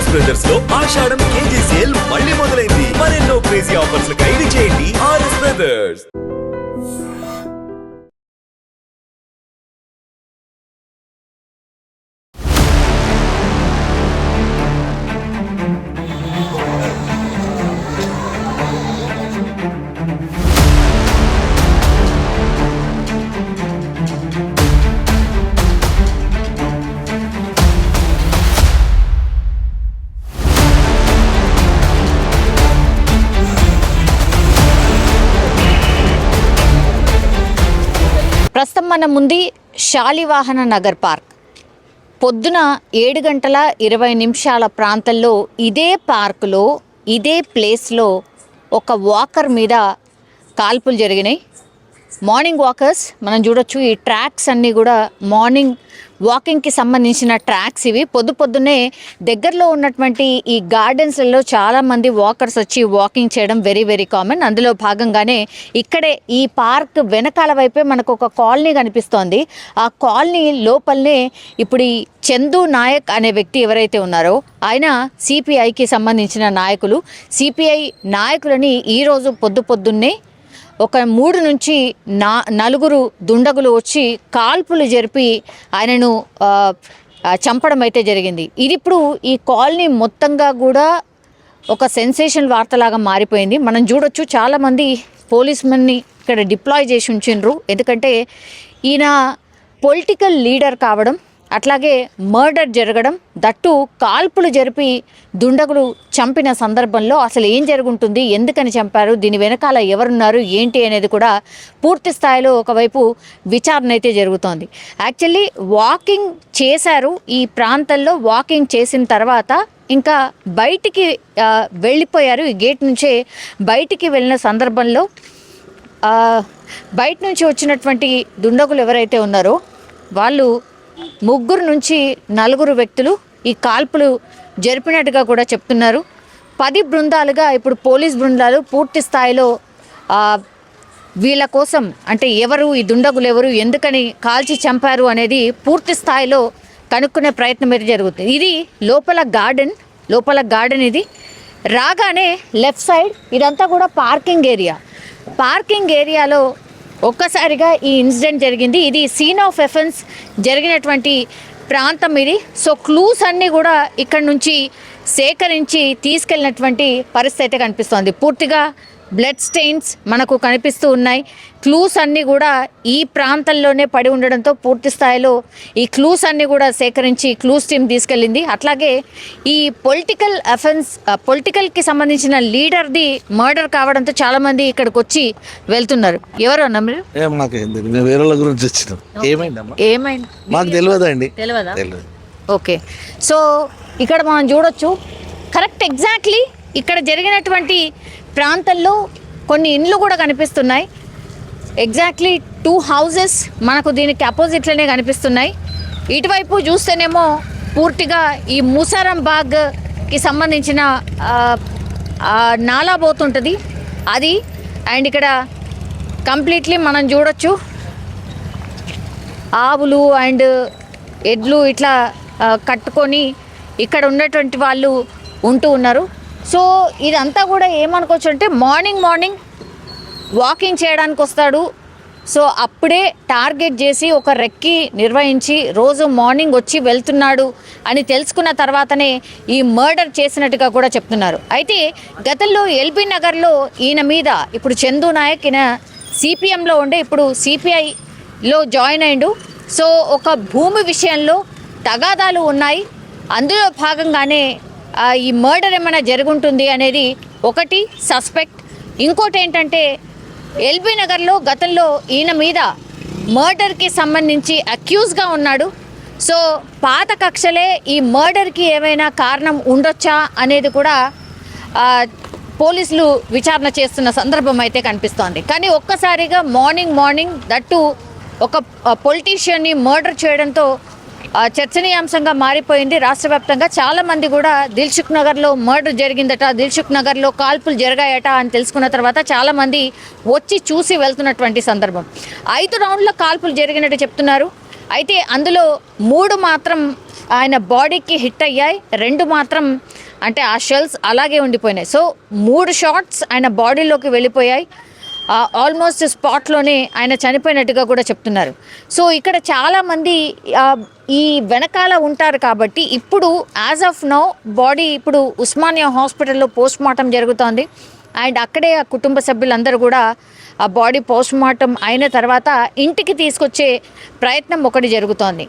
RS brothers లో ఆషాఢం KG sale మళ్ళీ మొదలైంది. మరెన్నో క్రేజీ ఆఫర్స్ ఖైదీ చేయండి ఆర్ఎస్ బ్రదర్స్. ప్రస్తుతం మన ముందు శాలివాహన నగర్ పార్క్. పొద్దున 7:20 ప్రాంతంలో ఇదే పార్కులో ఇదే ప్లేస్లో ఒక వాకర్ మీద కాల్పులు జరిగినాయి. మార్నింగ్ వాకర్స్ మనం చూడొచ్చు. ఈ ట్రాక్స్ అన్నీ కూడా మార్నింగ్ వాకింగ్కి సంబంధించిన ట్రాక్స్ ఇవి. పొద్దున్నే దగ్గరలో ఉన్నటువంటి ఈ గార్డెన్స్లలో చాలామంది వాకర్స్ వచ్చి వాకింగ్ చేయడం వెరీ వెరీ కామన్. అందులో భాగంగానే ఇక్కడే ఈ పార్క్ వెనకాల వైపే మనకు ఒక కాలనీ కనిపిస్తోంది. ఆ కాలనీ లోపలనే ఇప్పుడు ఈ చందు నాయక్ అనే వ్యక్తి ఎవరైతే ఉన్నారో ఆయన సిపిఐకి సంబంధించిన నాయకులు. సిపిఐ నాయకులని ఈరోజు పొద్దున్నే ఒక 3 నుంచి 4 దుండగులు వచ్చి కాల్పులు జరిపి ఆయనను చంపడం అయితే జరిగింది. ఇది ఇప్పుడు ఈ కాలనీ మొత్తంగా కూడా ఒక సెన్సేషన్ వార్తలాగా మారిపోయింది. మనం చూడొచ్చు చాలామంది పోలీస్ మెన్ని ఇక్కడ డిప్లాయ్ చేసి ఉంచిండ్రు. ఎందుకంటే ఈయన పొలిటికల్ లీడర్ కావడం, అట్లాగే మర్డర్ జరగడం, దట్టు కాల్పులు జరిపి దుండగులు చంపిన సందర్భంలో అసలు ఏం జరుగుతుంది, ఎందుకని చంపారు, దీని వెనకాల ఎవరున్నారు ఏంటి అనేది కూడా పూర్తి స్థాయిలో ఒకవైపు విచారణ అయితే జరుగుతోంది. యాక్చువల్లీ వాకింగ్ చేశారు ఈ ప్రాంతంలో. వాకింగ్ చేసిన తర్వాత ఇంకా బయటికి వెళ్ళిపోయారు. ఈ గేట్ నుంచే బయటికి వెళ్ళిన సందర్భంలో బయట నుంచి వచ్చినటువంటి దుండగులు ఎవరైతే ఉన్నారో వాళ్ళు 3 నుంచి 4 వ్యక్తులు ఈ కాల్పులు జరిపినట్టుగా కూడా చెప్తున్నారు. 10 బృందాలుగా ఇప్పుడు పోలీస్ బృందాలు పూర్తి స్థాయిలో వీళ్ళ కోసం, అంటే ఎవరు ఈ దుండగులు, ఎవరు ఎందుకని కాల్చి చంపారు అనేది పూర్తి స్థాయిలో కనుక్కునే ప్రయత్నం అయితే జరుగుతుంది. ఇది లోపల గార్డెన్ ఇది. రాగానే లెఫ్ట్ సైడ్ ఇదంతా కూడా పార్కింగ్ ఏరియాలో ఒక్కసారిగా ఈ ఇన్సిడెంట్ జరిగింది. ఇది సీన్ ఆఫ్ ఎఫెన్స్ జరిగినటువంటి ప్రాంతం ఇది. సో క్లూస్ అన్నీ కూడా ఇక్కడ నుంచి సేకరించి తీసుకెళ్ళినటువంటి పరిస్థితి అయితే కనిపిస్తోంది. పూర్తిగా బ్లడ్ స్టెయిన్స్ మనకు కనిపిస్తూ ఉన్నాయి. క్లూస్ అన్నీ కూడా ఈ ప్రాంతంలోనే పడి ఉండడంతో పూర్తి స్థాయిలో ఈ క్లూస్ అన్నీ కూడా సేకరించి క్లూస్ టీమ్ తీసుకెళ్ళింది. అట్లాగే ఈ పొలిటికల్కి సంబంధించిన లీడర్ది మర్డర్ కావడంతో చాలామంది ఇక్కడికి వచ్చి వెళ్తున్నారు. ఎవరు అన్న మీరు? వేరే గురించి వచ్చినాం. ఏమైంది మాకు తెలియదండి. తెలియదా? ఓకే. సో ఇక్కడ మనం చూడొచ్చు కరెక్ట్ ఎగ్జాక్ట్లీ ఇక్కడ జరిగినటువంటి ప్రాంతంలో కొన్ని ఇండ్లు కూడా కనిపిస్తున్నాయి. ఎగ్జాక్ట్లీ 2 హౌసెస్ మనకు దీనికి అపోజిట్లోనే కనిపిస్తున్నాయి. ఇటువైపు చూస్తేనేమో పూర్తిగా ఈ మూసారం బాగ్కి సంబంధించిన నాలా పోతుంటుంది అది. అండ్ ఇక్కడ కంప్లీట్లీ మనం చూడొచ్చు ఆవులు అండ్ ఎడ్లు ఇట్లా కట్టుకొని ఇక్కడ ఉన్నటువంటి వాళ్ళు ఉంటూ ఉన్నారు. సో ఇదంతా కూడా ఏమనుకోవచ్చు అంటే మార్నింగ్ వాకింగ్ చేయడానికి వస్తాడు. సో అప్పుడే టార్గెట్ చేసి ఒక రెక్కి నిర్వహించి రోజు మార్నింగ్ వచ్చి వెళ్తున్నాడు అని తెలుసుకున్న తర్వాతనే ఈ మర్డర్ చేసినట్టుగా కూడా చెప్తున్నారు. అయితే గతంలో ఎల్బీ నగర్లో ఈయన మీద ఇప్పుడు చందు నాయక్ ఈయన సిపిఎంలో ఉండే ఇప్పుడు సిపిఐలో జాయిన్ అయ్యిండు. సో ఒక భూమి విషయంలో తగాదాలు ఉన్నాయి. అందులో భాగంగానే ఈ మర్డర్ ఏమైనా జరుగుంటుంది అనేది ఒకటి సస్పెక్ట్. ఇంకోటి ఏంటంటే ఎల్బీ నగర్లో గతంలో ఈయన మీద మర్డర్కి సంబంధించి అక్యూజ్గా ఉన్నాడు. సో పాత కక్షలే ఈ మర్డర్కి ఏమైనా కారణం ఉండొచ్చా అనేది కూడా పోలీసులు విచారణ చేస్తున్న సందర్భం అయితే కనిపిస్తోంది. కానీ ఒక్కసారిగా మార్నింగ్ దట్టు ఒక పొలిటీషియన్ని మర్డర్ చేయడంతో చర్చనీయాంశంగా మారిపోయింది. రాష్ట్ర వ్యాప్తంగా చాలామంది కూడా దిల్సుఖ్ నగర్లో మర్డర్ జరిగిందట, దిల్సుఖ్ నగర్లో కాల్పులు జరిగాయట అని తెలుసుకున్న తర్వాత చాలామంది వచ్చి చూసి వెళ్తున్నటువంటి సందర్భం. 5 రౌండ్ల కాల్పులు జరిగినట్టు చెప్తున్నారు. అయితే అందులో 3 మాత్రం ఆయన బాడీకి హిట్ అయ్యాయి, 2 మాత్రం అంటే ఆ షెల్స్ అలాగే ఉండిపోయినాయి. సో 3 షాట్స్ ఆయన బాడీలోకి వెళ్ళిపోయాయి. ఆల్మోస్ట్ స్పాట్లోనే ఆయన చనిపోయినట్టుగా కూడా చెప్తున్నారు. సో ఇక్కడ చాలామంది ఈ వెనకాల ఉంటారు కాబట్టి ఇప్పుడు యాజ్ ఆఫ్ నౌ బాడీ ఇప్పుడు ఉస్మానియా హాస్పిటల్లో పోస్ట్ మార్టం జరుగుతోంది. అండ్ అక్కడే ఆ కుటుంబ సభ్యులందరూ కూడా ఆ బాడీ పోస్ట్ మార్టం అయిన తర్వాత ఇంటికి తీసుకొచ్చే ప్రయత్నం ఒకటి జరుగుతోంది.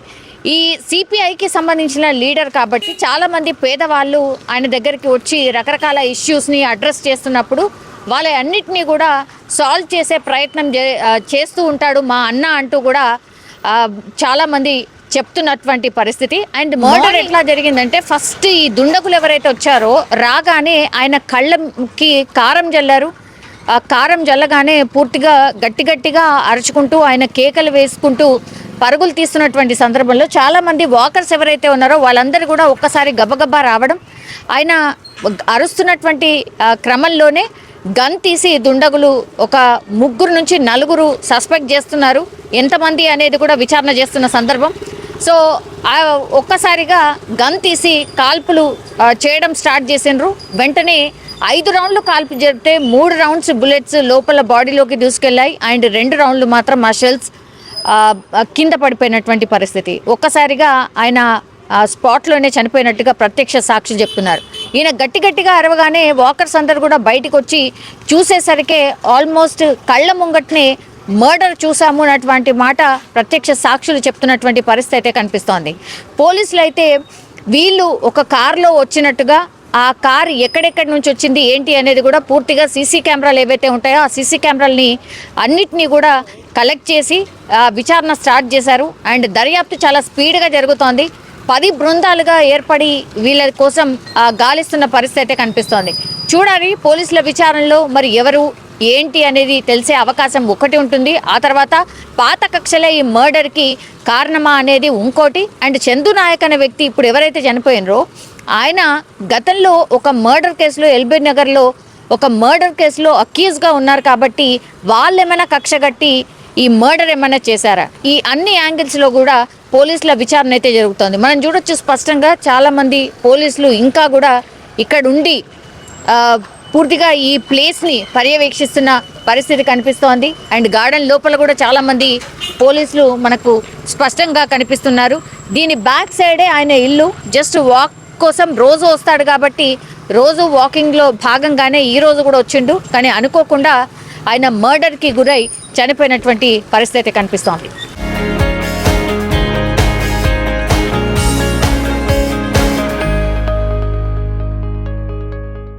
ఈ సిపిఐకి సంబంధించిన లీడర్ కాబట్టి చాలామంది పేదవాళ్ళు ఆయన దగ్గరికి వచ్చి రకరకాల ఇష్యూస్ని అడ్రస్ చేస్తున్నప్పుడు వాళ్ళ అన్నిటినీ కూడా సాల్వ్ చేసే ప్రయత్నం చేస్తూ ఉంటాడు మా అన్న అంటూ కూడా చాలామంది చెప్తున్నటువంటి పరిస్థితి. అండ్ మర్డర్ ఎట్లా జరిగిందంటే ఫస్ట్ ఈ దుండగులు ఎవరైతే వచ్చారో రాగానే ఆయన కళ్ళకి కారం జల్లారు. కారం జల్లగానే పూర్తిగా గట్టిగా అరుచుకుంటూ ఆయన కేకలు వేసుకుంటూ పరుగులు తీస్తున్నటువంటి సందర్భంలో చాలామంది వాకర్స్ ఎవరైతే ఉన్నారో వాళ్ళందరూ కూడా ఒక్కసారి గబగబా రావడం, ఆయన అరుస్తున్నటువంటి క్రమంలోనే గన్ తీసి దుండగులు ఒక 3 నుంచి 4 సస్పెక్ట్ చేస్తున్నారు. ఎంతమంది అనేది కూడా విచారణ చేస్తున్న సందర్భం. సో ఒక్కసారిగా గన్ తీసి కాల్పులు చేయడం స్టార్ట్ చేసిండ్రు. వెంటనే 5 రౌండ్లు కాల్పు జరిపితే 3 రౌండ్స్ బుల్లెట్స్ లోపల బాడీలోకి దూసుకెళ్ళాయి. అండ్ 2 రౌండ్లు మాత్రం ఆ షెల్స్ కింద పడిపోయినటువంటి పరిస్థితి. ఒక్కసారిగా ఆయన స్పాట్లోనే చనిపోయినట్టుగా ప్రత్యక్ష సాక్షి చెప్తున్నారు. ఈయన గట్టిగా అరవగానే వాకర్స్ అందరు కూడా బయటకు వచ్చి చూసేసరికే ఆల్మోస్ట్ కళ్ళ ముంగట్నే మర్డర్ చూసాము అన్నటువంటి మాట ప్రత్యక్ష సాక్షులు చెప్తున్నటువంటి పరిస్థితి అయితే కనిపిస్తోంది. పోలీసులు అయితే వీళ్ళు ఒక కారులో వచ్చినట్టుగా ఆ కారు ఎక్కడెక్కడి నుంచి వచ్చింది ఏంటి అనేది కూడా పూర్తిగా సీసీ కెమెరాలు ఏవైతే ఉంటాయో ఆ సీసీ కెమెరాలని అన్నిటినీ కూడా కలెక్ట్ చేసి విచారణ స్టార్ట్ చేశారు. అండ్ దర్యాప్తు చాలా స్పీడ్గా జరుగుతోంది. 10 బృందాలుగా ఏర్పడి వీళ్ళ కోసం గాలిస్తున్న పరిస్థితి అయితే కనిపిస్తోంది. చూడాలి పోలీసుల విచారణలో మరి ఎవరు ఏంటి అనేది తెలిసే అవకాశం ఒకటి ఉంటుంది. ఆ తర్వాత పాత కక్షలే ఈ మర్డర్కి కారణమా అనేది ఇంకోటి. అండ్ చందు నాయక్ అనే వ్యక్తి ఇప్పుడు ఎవరైతే చనిపోయినరో ఆయన గతంలో ఒక మర్డర్ కేసులో ఎల్బీ నగర్లో ఒక మర్డర్ కేసులో అక్యూజ్గా ఉన్నారు కాబట్టి వాళ్ళు ఏమైనా కక్ష కట్టి ఈ మర్డర్ ఏమైనా చేశారా, ఈ అన్ని యాంగిల్స్లో కూడా పోలీసుల విచారణ అయితే జరుగుతోంది. మనం చూడొచ్చు స్పష్టంగా చాలామంది పోలీసులు ఇంకా కూడా ఇక్కడ ఉండి పూర్తిగా ఈ ప్లేస్ని పర్యవేక్షిస్తున్న పరిస్థితి కనిపిస్తోంది. అండ్ గార్డెన్ లోపల కూడా చాలామంది పోలీసులు మనకు స్పష్టంగా కనిపిస్తున్నారు. దీని బ్యాక్ సైడే ఆయన ఇల్లు. జస్ట్ వాక్ కోసం రోజు వస్తాడు కాబట్టి రోజు వాకింగ్లో భాగంగానే ఈ రోజు కూడా వచ్చిండు. కానీ అనుకోకుండా ఆయన మర్డర్కి గురై చనిపోయినటువంటి పరిస్థితి కనిపిస్తోంది.